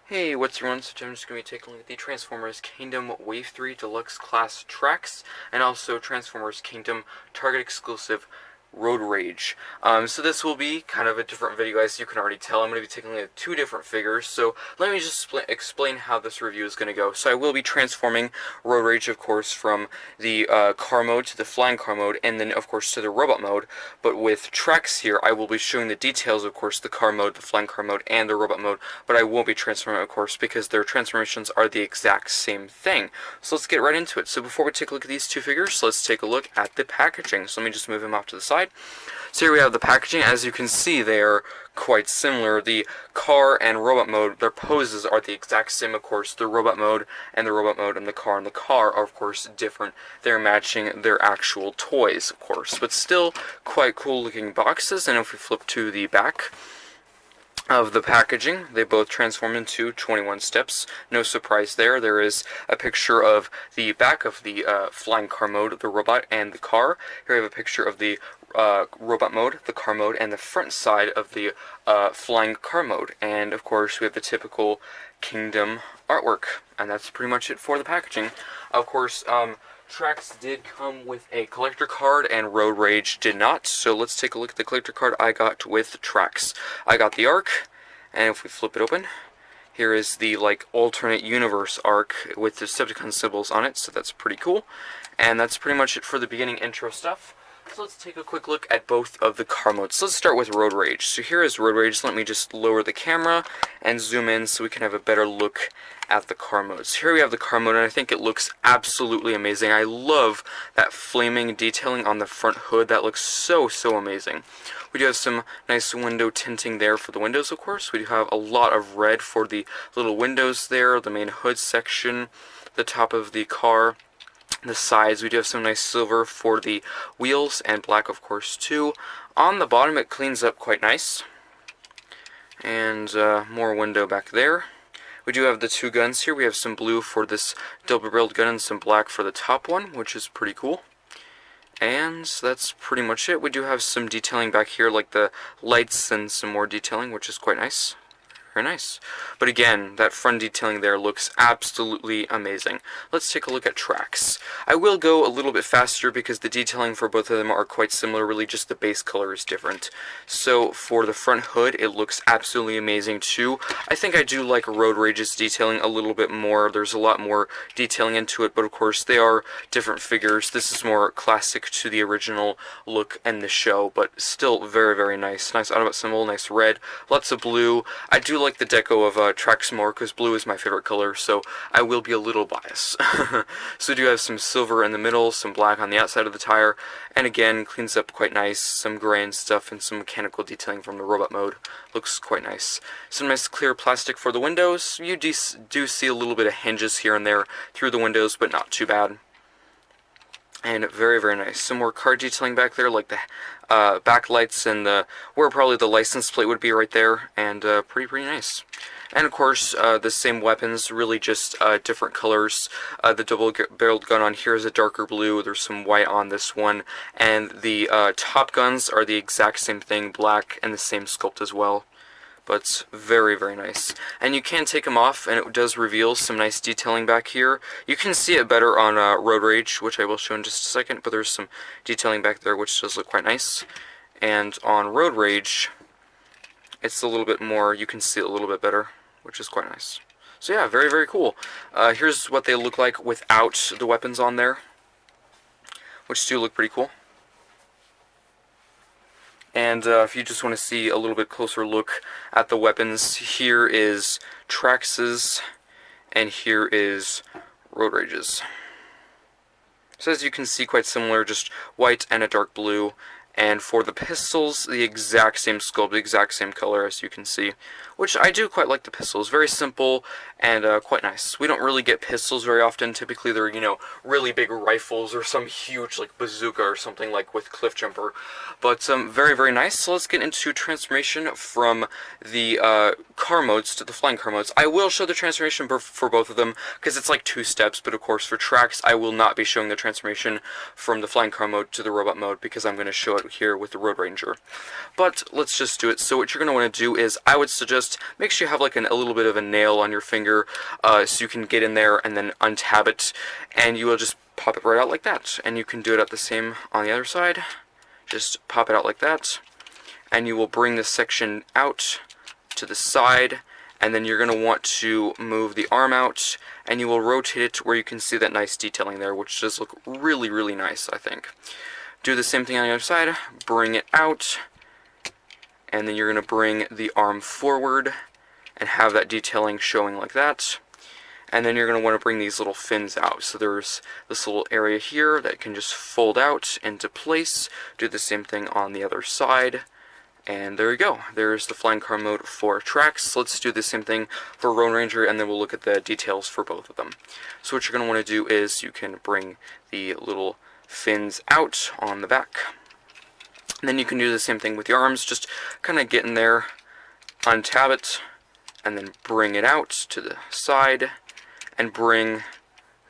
Hey, what's everyone? So I'm just going to be taking a look at the Transformers Kingdom Wave 3 Deluxe Class tracks, and also Transformers Kingdom Target Exclusive Road Rage. So this will be kind of a different video, as you can already tell. I'm going to be taking a look at two different figures, so let me just explain how this review is going to go. So I will be transforming Road Rage, of course, from the car mode to the flying car mode, and then, of course, to the robot mode. But with tracks here, I will be showing the details, of course, the car mode, the flying car mode, and the robot mode, but I won't be transforming, of course, because their transformations are the exact same thing. So let's get right into it. So before we take a look at these two figures, let's take a look at the packaging. So let me just move them off to the side. So here we have the packaging. As you can see, they are quite similar. The car and robot mode, their poses are the exact same, of course. The robot mode and the car are, of course, different. They're matching their actual toys, of course, but still quite cool looking boxes. And if we flip to the back of the packaging, they both transform into 21 steps. No surprise there. There is a picture of the back of the flying car mode, the robot, and the car. Here we have a picture of the robot mode, the car mode, and the front side of the flying car mode. And of course, we have the typical Kingdom artwork. And that's pretty much it for the packaging. Of course, tracks did come with a collector card, and Road Rage did not. So let's take a look at the collector card I got with tracks. I got the arc, and if we flip it open, here is the alternate universe arc with the Decepticon symbols on it. So that's pretty cool. And that's pretty much it for the beginning intro stuff. So let's take a quick look at both of the car modes. So let's start with Road Rage. So here is Road Rage. Let me just lower the camera and zoom in so we can have a better look at the car modes. Here we have the car mode, and I think it looks absolutely amazing. I love that flaming detailing on the front hood. That looks so amazing. We do have some nice window tinting there for the windows, of course. We do have a lot of red for the little windows there, the main hood section, the top of the car, the sides. We do have some nice silver for the wheels, and black, of course, too. On the bottom, it cleans up quite nice. And more window back there. We do have the two guns here. We have some blue for this double-barreled gun and some black for the top one, which is pretty cool. And that's pretty much it. We do have some detailing back here, like the lights and some more detailing, which is quite nice. Very nice. But again, that front detailing there looks absolutely amazing. Let's take a look at tracks. I will go a little bit faster because the detailing for both of them are quite similar, really just the base color is different. So for the front hood, it looks absolutely amazing too. I think I do like Road Rage's detailing a little bit more. There's a lot more detailing into it, but of course they are different figures. This is more classic to the original look and the show, but still very nice. Nice Autobot symbol, nice red, lots of blue. I do like the deco of tracks more because blue is my favorite color, so I will be a little biased. So we do have some silver in the middle, some black on the outside of the tire, and again, cleans up quite nice, some gray and stuff, and some mechanical detailing from the robot mode. Looks quite nice. Some nice clear plastic for the windows. You do see a little bit of hinges here and there through the windows, but not too bad. And very nice. Some more car detailing back there, like the backlights and where probably the license plate would be right there, and pretty nice. And of course, the same weapons, really just different colors. The double-barreled gun on here is a darker blue. There's some white on this one, and the top guns are the exact same thing, black, and the same sculpt as well. But very nice. And you can take them off, and it does reveal some nice detailing back here. You can see it better on Road Rage, which I will show in just a second, but there's some detailing back there which does look quite nice. And on Road Rage, it's a little bit more, you can see it a little bit better, which is quite nice. So yeah, very cool. Here's what they look like without the weapons on there, which do look pretty cool. And if you just want to see a little bit closer look at the weapons, here is Trax's, and here is Road Rage's. So as you can see, quite similar, just white and a dark blue. And for the pistols, the exact same sculpt, the exact same color, as you can see. Which I do quite like the pistols. Very simple and quite nice. We don't really get pistols very often. Typically they're, really big rifles or some huge, bazooka or something like with Cliff Jumper. But very nice. So let's get into transformation from the car modes to the flying car modes. I will show the transformation for both of them because it's like 2 steps. But of course for tracks, I will not be showing the transformation from the flying car mode to the robot mode because I'm going to show it here with the Road Ranger. But let's just do it. So what you're going to want to do is, I would suggest just make sure you have like a little bit of a nail on your finger, so you can get in there and then untab it, and you will just pop it right out like that. And you can do it at the same on the other side. Just pop it out like that, and you will bring this section out to the side, and then you're going to want to move the arm out, and you will rotate it to where you can see that nice detailing there, which does look really, really nice, I think. Do the same thing on the other side, bring it out, and then you're going to bring the arm forward and have that detailing showing like that. And then you're going to want to bring these little fins out. So there's this little area here that can just fold out into place. Do the same thing on the other side. And there you go. There's the flying car mode for tracks. Let's do the same thing for Road Ranger, and then we'll look at the details for both of them. So what you're going to want to do is you can bring the little fins out on the back. And then you can do the same thing with the arms. Just kind of get in there, untab it, and then bring it out to the side. And bring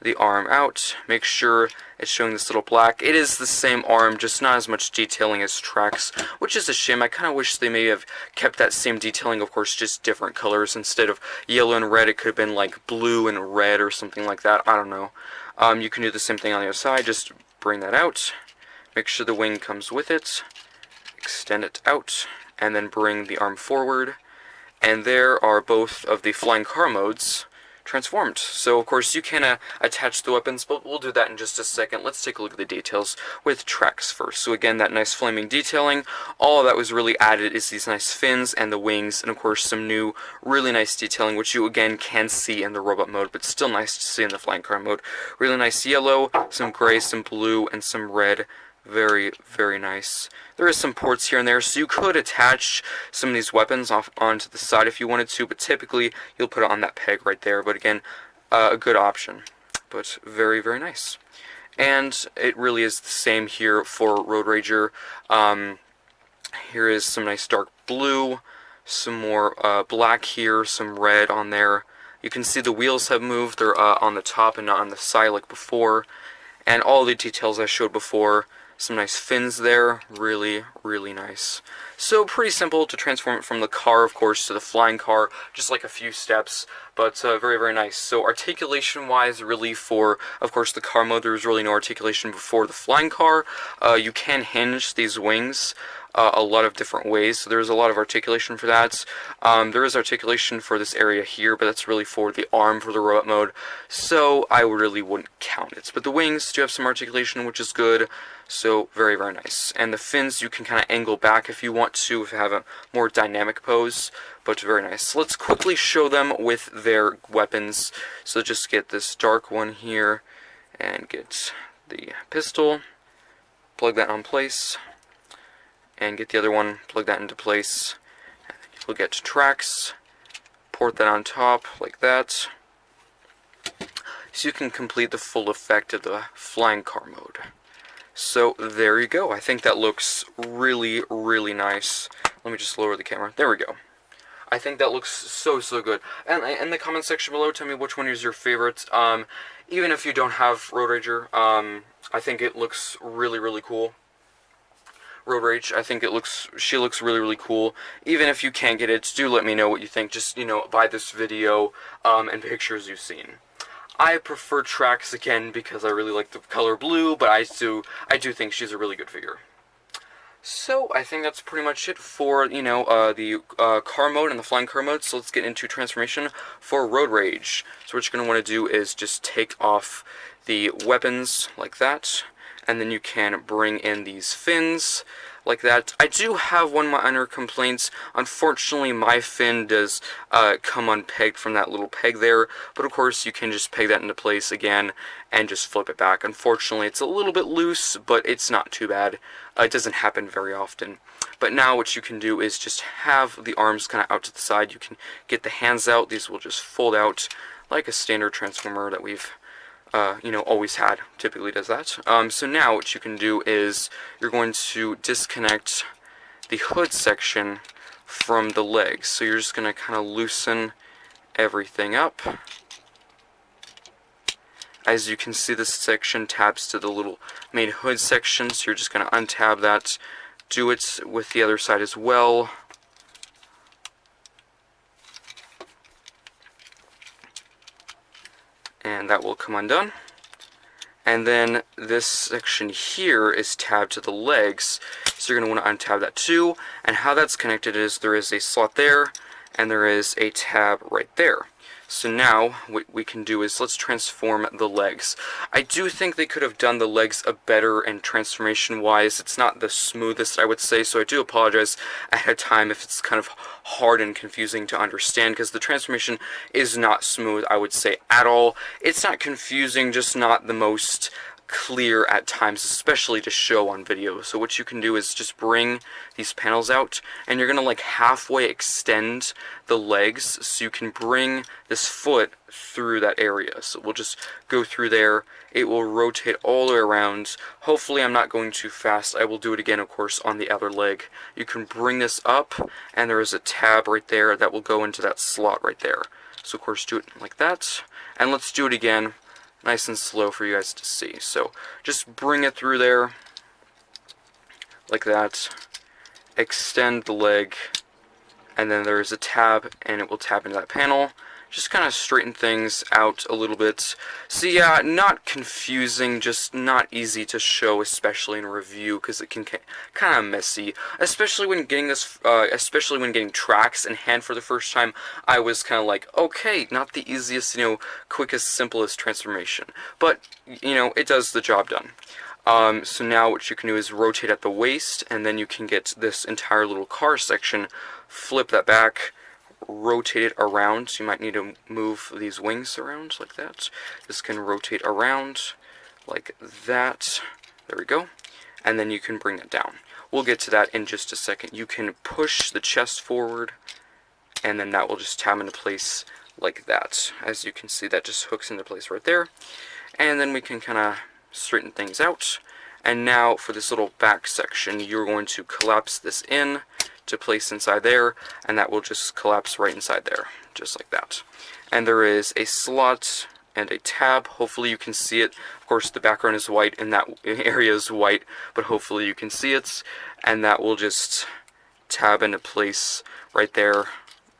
the arm out. Make sure it's showing this little black. It is the same arm, just not as much detailing as tracks, which is a shame. I kind of wish they may have kept that same detailing, of course, just different colors. Instead of yellow and red, it could have been like blue and red or something like that. I don't know. You can do the same thing on the other side. Just bring that out. Make sure the wing comes with it. Extend it out, and then bring the arm forward. And there are both of the flying car modes transformed. So of course you can attach the weapons, but we'll do that in just a second. Let's take a look at the details with tracks first. So again, that nice flaming detailing, all of that was really added is these nice fins and the wings, and of course some new really nice detailing, which you again can see in the robot mode, but still nice to see in the flying car mode. Really nice yellow, some gray, some blue, and some red. Very, very nice. There is some ports here and there, so you could attach some of these weapons off onto the side if you wanted to, but typically you'll put it on that peg right there. But again, a good option, but very, very nice. And it really is the same here for Road Ranger. Here is some nice dark blue, some more black here, some red on there. You can see the wheels have moved. They're on the top and not on the side like before. And all the details I showed before. Some nice fins there, really, really nice. So pretty simple to transform it from the car, of course, to the flying car, just like a few steps, but very, very nice. So articulation-wise, really for, of course, the car mode, there's really no articulation before the flying car. You can hinge these wings a lot of different ways, so there's a lot of articulation for that. There is articulation for this area here, but that's really for the arm for the robot mode, so I really wouldn't count it. But the wings do have some articulation, which is good, so very, very nice. And the fins you can kind of angle back if you want to, if you have a more dynamic pose, but very nice. So let's quickly show them with their weapons. So just get this dark one here, and get the pistol, plug that on place, and get the other one, plug that into place, and then you'll get tracks, port that on top like that, so you can complete the full effect of the flying car mode. So there you go. I think that looks really, really nice. Let me just lower the camera. There we go. I think that looks so, so good. And in the comment section below, tell me which one is your favorite. Even if you don't have Road Ranger, I think it looks really, really cool. Road Rage, I think she looks really, really cool. Even if you can't get it, do let me know what you think, just, by this video, and pictures you've seen. I prefer tracks again because I really like the color blue, but I do think she's a really good figure. So I think that's pretty much it for, the car mode and the flying car mode. So let's get into transformation for Road Rage. So what you're going to want to do is just take off the weapons like that, and then you can bring in these fins like that. I do have one minor complaint. Unfortunately, my fin does come unpegged from that little peg there, but of course you can just peg that into place again and just flip it back. Unfortunately, it's a little bit loose, but it's not too bad. It doesn't happen very often. But now what you can do is just have the arms kind of out to the side. You can get the hands out. These will just fold out like a standard transformer that we've always had, typically does that. So now what you can do is you're going to disconnect the hood section from the legs. So you're just going to kind of loosen everything up. As you can see, this section tabs to the little main hood section, so you're just going to untab that. Do it with the other side as well. and that will come undone. And then this section here is tabbed to the legs, so you're going to want to untab that too. And how that's connected is there is a slot there, and there is a tab right there. So now, what we can do is, let's transform the legs. I do think they could have done the legs a better, and transformation-wise, it's not the smoothest, I would say, so I do apologize ahead of time if it's kind of hard and confusing to understand, because the transformation is not smooth, I would say, at all. It's not confusing, just not the most clear at times, especially to show on video. So what you can do is just bring these panels out, and you're going to like halfway extend the legs so you can bring this foot through that area. So we'll just go through there. It will rotate all the way around. Hopefully I'm not going too fast. I will do it again, of course, on the other leg. You can bring this up, and there is a tab right there that will go into that slot right there. So of course do it like that, and let's do it again nice and slow for you guys to see. So just bring it through there like that, extend the leg, and then there's a tab, and it will tab into that panel. Just kind of straighten things out a little bit. So yeah, not confusing, just not easy to show, especially in review, because it can kind of messy. Especially when getting this, especially when getting tracks in hand for the first time, I was kind of like, okay, not the easiest, quickest, simplest transformation, but it does the job done. So now what you can do is rotate at the waist, and then you can get this entire little car section, flip that back, rotate it around. So you might need to move these wings around like that. This can rotate around like that. There we go. And then you can bring it down. We'll get to that in just a second. You can push the chest forward, and then that will just tab into place like that. As you can see, that just hooks into place right there. And then we can kind of straighten things out. And now for this little back section, you're going to collapse this in to place inside there, and that will just collapse right inside there, just like that. And there is a slot and a tab. Hopefully you can see it. Of course the background is white and that area is white, but hopefully you can see it, and that will just tab into place right there,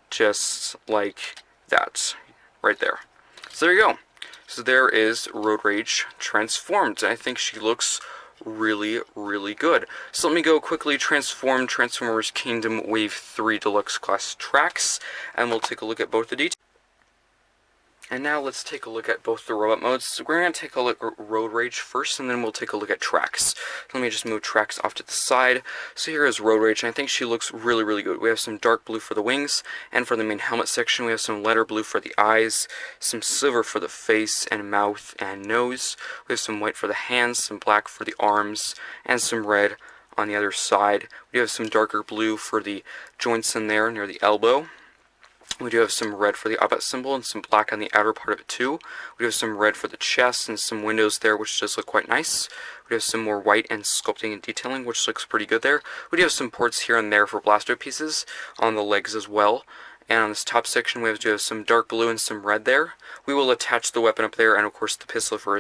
just like that, right there. So there you go. So there is Road Rage transformed, and I think she looks really, really good. So let me go quickly transform Transformers Kingdom Wave 3 Deluxe Class tracks, and we'll take a look at both the details. And now let's take a look at both the robot modes. So we're going to take a look at Road Rage first, and then we'll take a look at tracks. Let me just move tracks off to the side. So here is Road Rage, and I think she looks really, really good. We have some dark blue for the wings, and for the main helmet section we have some lighter blue for the eyes, some silver for the face and mouth and nose. We have some white for the hands, some black for the arms, and some red on the other side. We have some darker blue for the joints in there near the elbow. We do have some red for the up symbol and some black on the outer part of it too. We have some red for the chest and some windows there, which does look quite nice. We have some more white and sculpting and detailing, which looks pretty good there. We do have some ports here and there for blaster pieces on the legs as well. And on this top section we do have some dark blue and some red there. We will attach the weapon up there, and of course the pistol for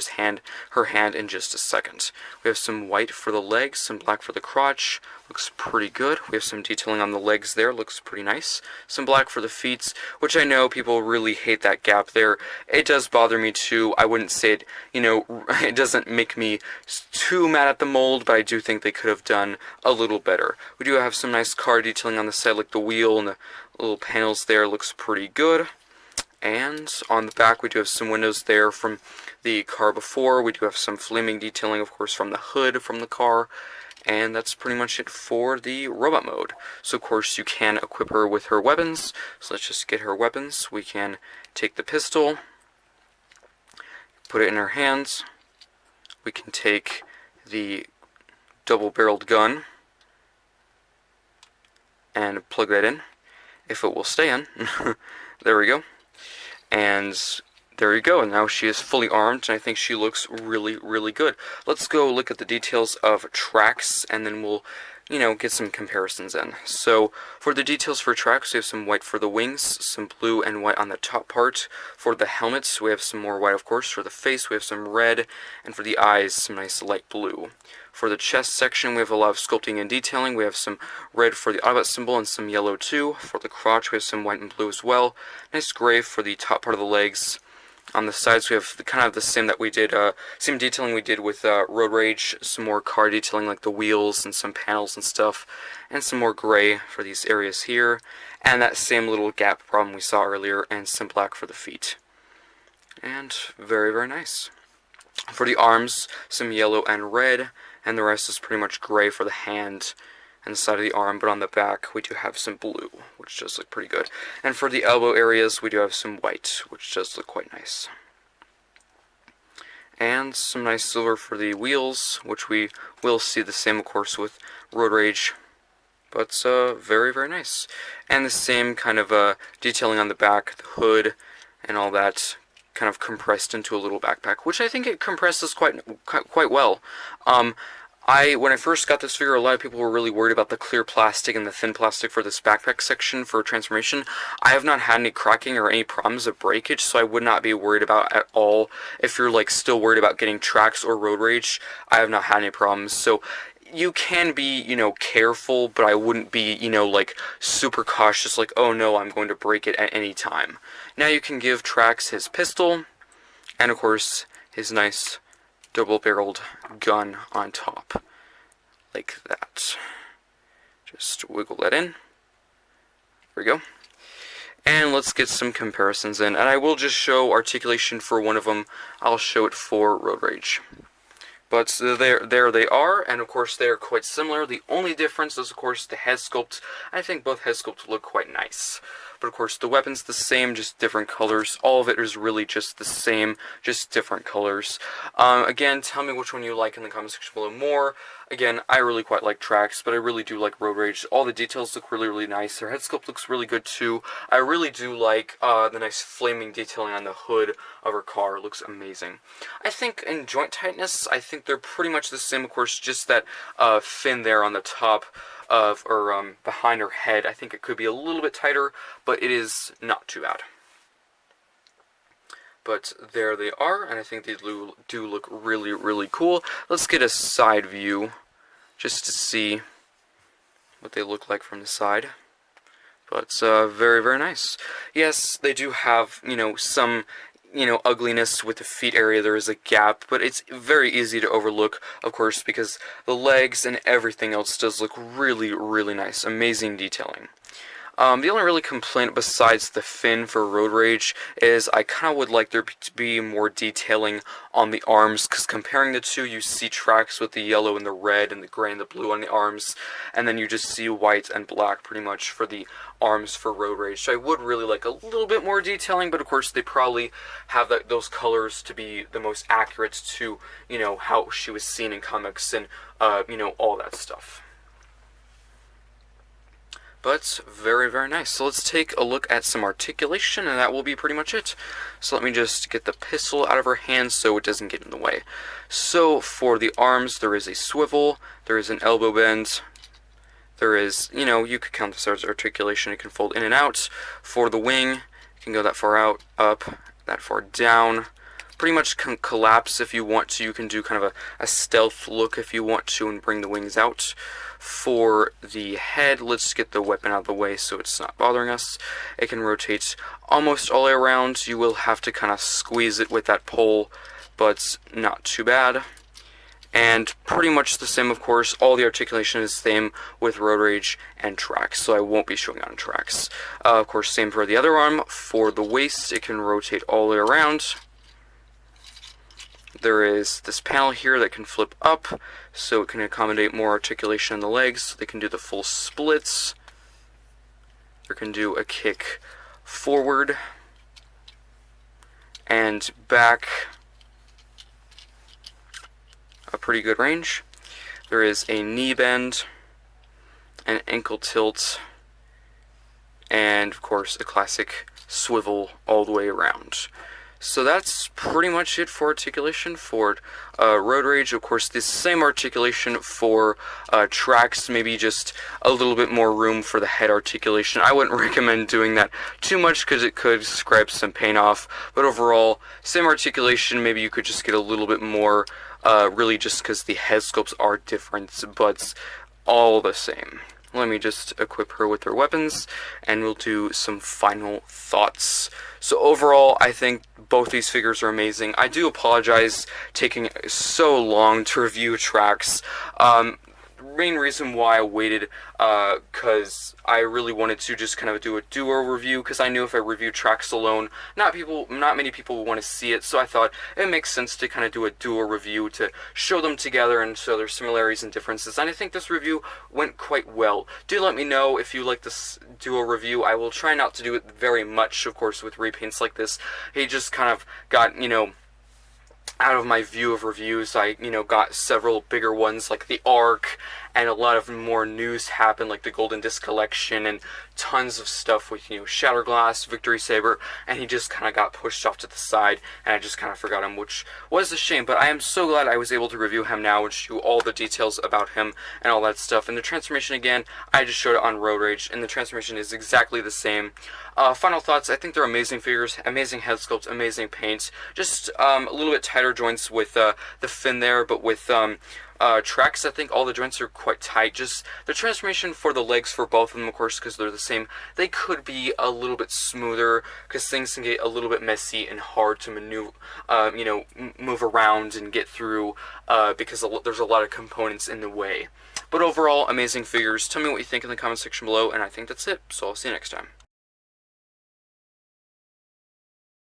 her hand in just a second. We have some white for the legs, some black for the crotch. Looks pretty good. We have some detailing on the legs there, looks pretty nice. Some black for the feet, which I know people really hate that gap there. It does bother me too. I wouldn't say it, it doesn't make me too mad at the mold, but I do think they could have done a little better. We do have some nice car detailing on the side, like the wheel and the little panels there, looks pretty good. And on the back we do have some windows there from the car before. We do have some flaming detailing, of course, from the hood from the car. And that's pretty much it for the robot mode. So of course you can equip her with her weapons. So let's just get her weapons. We can take the pistol, put it in her hands. We can take the double-barreled gun and plug that in, if it will stay in. There we go. And there you go, and now she is fully armed, and I think she looks really, really good. Let's go look at the details of tracks, and then we'll, get some comparisons in. So, for the details for tracks, we have some white for the wings, some blue and white on the top part. For the helmets, we have some more white, of course. For the face, we have some red, and for the eyes, some nice light blue. For the chest section, we have a lot of sculpting and detailing. We have some red for the autobot symbol and some yellow too. For the crotch, we have some white and blue as well. Nice gray for the top part of the legs. On the sides, we have kind of the same that we did, same detailing we did with Road Rage. Some more car detailing, like the wheels and some panels and stuff, and some more gray for these areas here, and that same little gap problem we saw earlier, and some black for the feet. And very, very nice. For the arms, some yellow and red, and the rest is pretty much gray for the hand and the side of the arm, but on the back we do have some blue, which does look pretty good. And for the elbow areas, we do have some white, which does look quite nice. And some nice silver for the wheels, which we will see the same, of course, with Road Rage. But very, very nice. And the same kind of detailing on the back, the hood, and all that, kind of compressed into a little backpack, which I think it compresses quite well. When I first got this figure, a lot of people were really worried about the clear plastic and the thin plastic for this backpack section for transformation. I have not had any cracking or any problems of breakage, so I would not be worried about at all. If you're like still worried about getting tracks or road rage, I have not had any problems. So you can be, careful, but I wouldn't be, like super cautious, like, oh no, I'm going to break it at any time. Now you can give Trax his pistol, and of course his nice double-barreled gun on top, like that. Just wiggle that in. There we go. And let's get some comparisons in, and I will just show articulation for one of them. I'll show it for Road Rage. But there they are, and of course they are quite similar. The only difference is, of course, the head sculpt. I think both head sculpts look quite nice. But of course the weapon's the same, just different colors. All of it is really just the same, just different colors. Again, tell me which one you like in the comment section below more. Again, I really quite like Trax, but I really do like Road Rage. All the details look really, really nice. Their head sculpt looks really good too. I really do like the nice flaming detailing on the hood of her car. It looks amazing. I think in joint tightness, I think they're pretty much the same. Of course, just that fin there on the top of, or behind her head. I think it could be a little bit tighter, but it is not too bad. But there they are, and I think they do look really, really cool. Let's get a side view just to see what they look like from the side. But it's very, very nice. Yes, they do have, some, ugliness with the feet area. There is a gap, but it's very easy to overlook, of course, because the legs and everything else does look really, really nice. Amazing detailing. The only really complaint besides the fin for Road Rage is I kind of would like there to be more detailing on the arms, because comparing the two, you see Trax with the yellow and the red and the gray and the blue on the arms, and then you just see white and black pretty much for the arms for Road Rage. So I would really like a little bit more detailing, but of course they probably have those colors to be the most accurate to, how she was seen in comics and, all that stuff. But very, very nice. So let's take a look at some articulation, and that will be pretty much it. So let me just get the pistol out of her hand so it doesn't get in the way. So for the arms, there is a swivel, there is an elbow bend, there is, you could count this as articulation, it can fold in and out. For the wing, you can go that far out, up, that far down. Pretty much can collapse if you want to. You can do kind of a stealth look if you want to and bring the wings out. For the head, let's get the weapon out of the way so it's not bothering us. It can rotate almost all the way around. You will have to kind of squeeze it with that pole, but not too bad. And pretty much the same, of course. All the articulation is the same with Road Rage and Trax, so I won't be showing on Trax. Of course, same for the other arm. For the waist, it can rotate all the way around. There is this panel here that can flip up, so it can accommodate more articulation in the legs. So they can do the full splits. They can do a kick forward and back. A pretty good range. There is a knee bend, an ankle tilt, and of course a classic swivel all the way around. So that's pretty much it for articulation for Road Rage. Of course, the same articulation for Trax, maybe just a little bit more room for the head articulation. I wouldn't recommend doing that too much because it could scrape some paint off. But overall, same articulation, maybe you could just get a little bit more, really just because the head sculpts are different, but all the same. let me just equip her with her weapons, and we'll do some final thoughts. So overall, I think both these figures are amazing. I do apologize taking so long to review Trax. Main reason why I waited, because I really wanted to just kind of do a duo review, because I knew if I reviewed Trax alone, not many people would want to see it, so I thought it makes sense to kind of do a duo review to show them together and show their similarities and differences, and I think this review went quite well. Do let me know if you like this duo review. I will try not to do it very much, of course, with repaints like this. He just kind of got, out of my view of reviews. I, got several bigger ones like the Arc, and a lot of more news happened like the Golden Disc Collection, and tons of stuff with, Shatterglass, Victory Saber, and he just kind of got pushed off to the side, and I just kind of forgot him, which was a shame, but I am so glad I was able to review him now and show all the details about him and all that stuff. And the transformation, again, I just showed it on Road Rage, and the transformation is exactly the same. Final thoughts, I think they're amazing figures, amazing head sculpt, amazing paint, just a little bit tighter joints with the fin there, but with Trax, I think all the joints are quite tight. Just the transformation for the legs for both of them, of course, because they're the same, they could be a little bit smoother, because things can get a little bit messy and hard to maneuver, move around and get through, because there's a lot of components in the way. But overall, amazing figures. Tell me what you think in the comment section below, and I think that's it, so I'll see you next time.